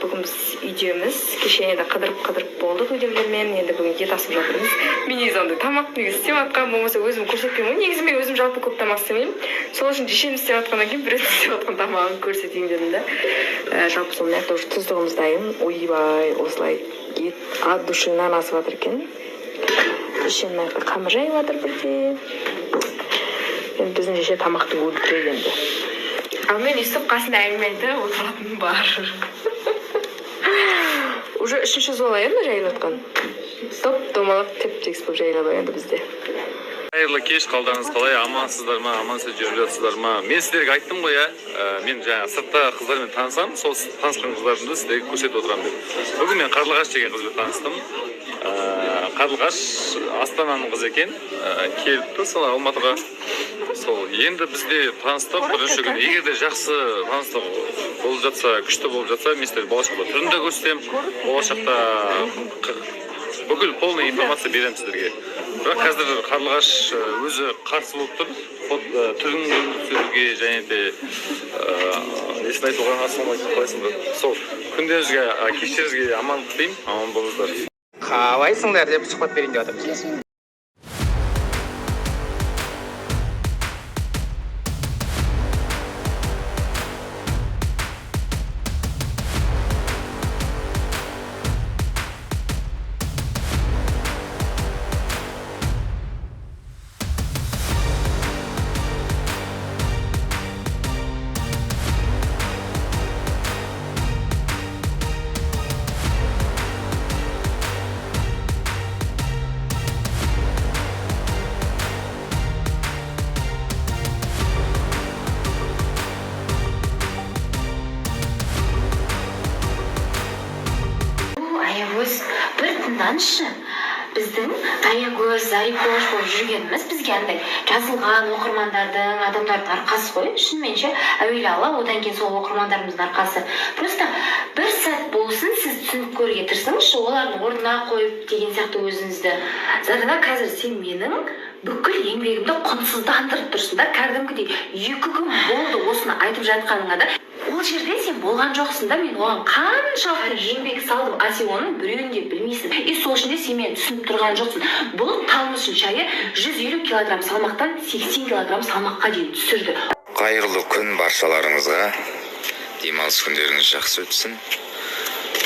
бүгін біз үйдеміз. Кеше енді қыдырып болдық үйдемдермен. Енді бүгін ет асып жатырмыз. Мен негізі ондай тамақ негізі істеп жатқан болмаса өзім көрсетпеймін ғой. Негізі мен өзім жалпы көп тамақ істемеймін. Сол үшін жешеміз істеп жатқаннан кейін біреу істеп жатқан тамағын көрсетейін дедім да. Жалпы сол мына жақта уже тұздығымыз дайын. Ойбай, осылай ет от душынан асып жатыр екен. Жешем мына жақта қамыр жайып жатыр бірде. Енді біздің жеше тамақты өлтіреді енді. Ал мен өйстіп қасында әңгіме айтып отыратыным бар. Уже үшінші зола енді жайылып жатқан. Топ-томалақ теп-текс болып жайылады енді бізде. Қайырлы кеш, қалдарыңыз қалай? Амансыздар ма? Амансыз жүріп жатсыздар ма? Мен сіздерге айттым ғой, мен жаңа сыртта қыздармен танысам, сол танысқан қыздарымды сіздерге көрсетіп отырамын деп. Бүгін мен Қарлығаш деген қызбен таныстым. Қарлығаш Астананың қызы екен, келіпті сол Алматыға. Сол енді бізде таныстық бірінші күн. Егер де жақсы таныстық болып жатса, күшті болып жатса, мен сіздерге болашақта түрін де көрсетемін. Болашақта бүкіл полный информация беремін сіздерге. Бірақ қазір Қарлығаш өзі қарсы болып тұр. Түрін көрсетуге және де несін айтуға асылмайтын қалайсың ба? Сол күндеріңізге, кештеріңізге амандық тілеймін, аман болыңыздар. Қалайсыңдар деп сұхбат берейін деп жатырмын. Бір тыңданшы, біздің аягөз, зарикош болып жүргеніміз бізге андай жазылған оқырмандардың, адамдардың арқасы ғой. Шынымен әуелі Алла, одан кейін сол оқырмандарымыздың арқасы. Просто бір сәт болсын сіз түсініп көруге тырысыңызшы, олардың орнына қойып деген сияқты өзіңізді. Зарина, қазір сен менің бүкіл еңбегімді құнсыздандырып тұрсың да, кәдімгідей 2 күн болды осыны айтып жатқаныңа да. Ол жерде сен болған жоқсың да, мен оған қаншалықты еңбек салдым, а сен оның біреуін де білмейсің. Сол үшін де сен мені түсініп тұрған жоқсың. Бұл талмышын шайы 150 килограмм салмақтан 80 килограмм салмаққа дейін түсірді. Қайырлы күн баршаларыңызға. Демалыс күндеріңіз жақсы өтсін.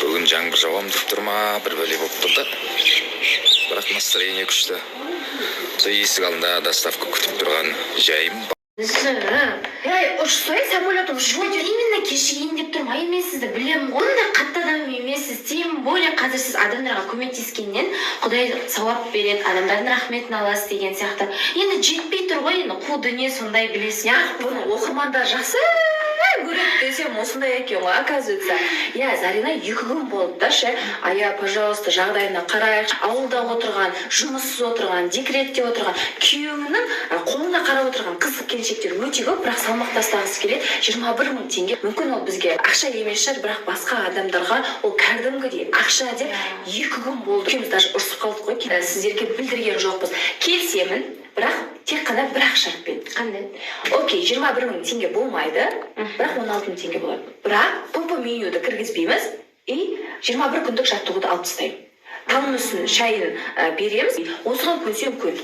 Бүгін жаңбыр жауам деп тұр ма, бір бәле болып тұрды. Бірақ настроение күшті. Сол есік алдында доставка күтіп тұрған жайым. Ұрсай самолетом жойды. Именно кешігейін деп тұрмын. Мен сізді білемін. Ондай қатты адам емессіз. Тем более қазір сіз адамдарға көмектескеннен Құдай сауап береді, адамдардың рахметін аласыз деген сияқты. Енді жетпей тұр ғой, енді қу дүние сондай білесің. Бұны оқырмандар жақсы көреді десем осындай екен ғой, оказывается. Зарина 2 күн болды да, пожалуйста, жағдайына қарайық. Ауылда отырған, жұмыссыз отырған, декретте отырған, күйеуінің қолына қарап отырған қыз келіншектер өте көп, бірақ салмақ тастағысы келеді. 21 000 теңге. Мүмкін ол бізге ақша емес шығар, бірақ басқа адамдарға ол кәдімгідей ақша деп 2 күн болды. Екеуміз даже ұрысып қалдық қой. Сіздерге білдірген жоқпыз. Келісемін, бірақ тек қана бір ақ шартпен. Қандай? Окей, 21 000 теңге болмайды, бірақ 16 000 теңге болады. Бірақ помпа менюді кіргізбейміз и 21 күндік жаттығуды алып тастаймын. Тамыздың шайын береміз, осыған көнсем көн.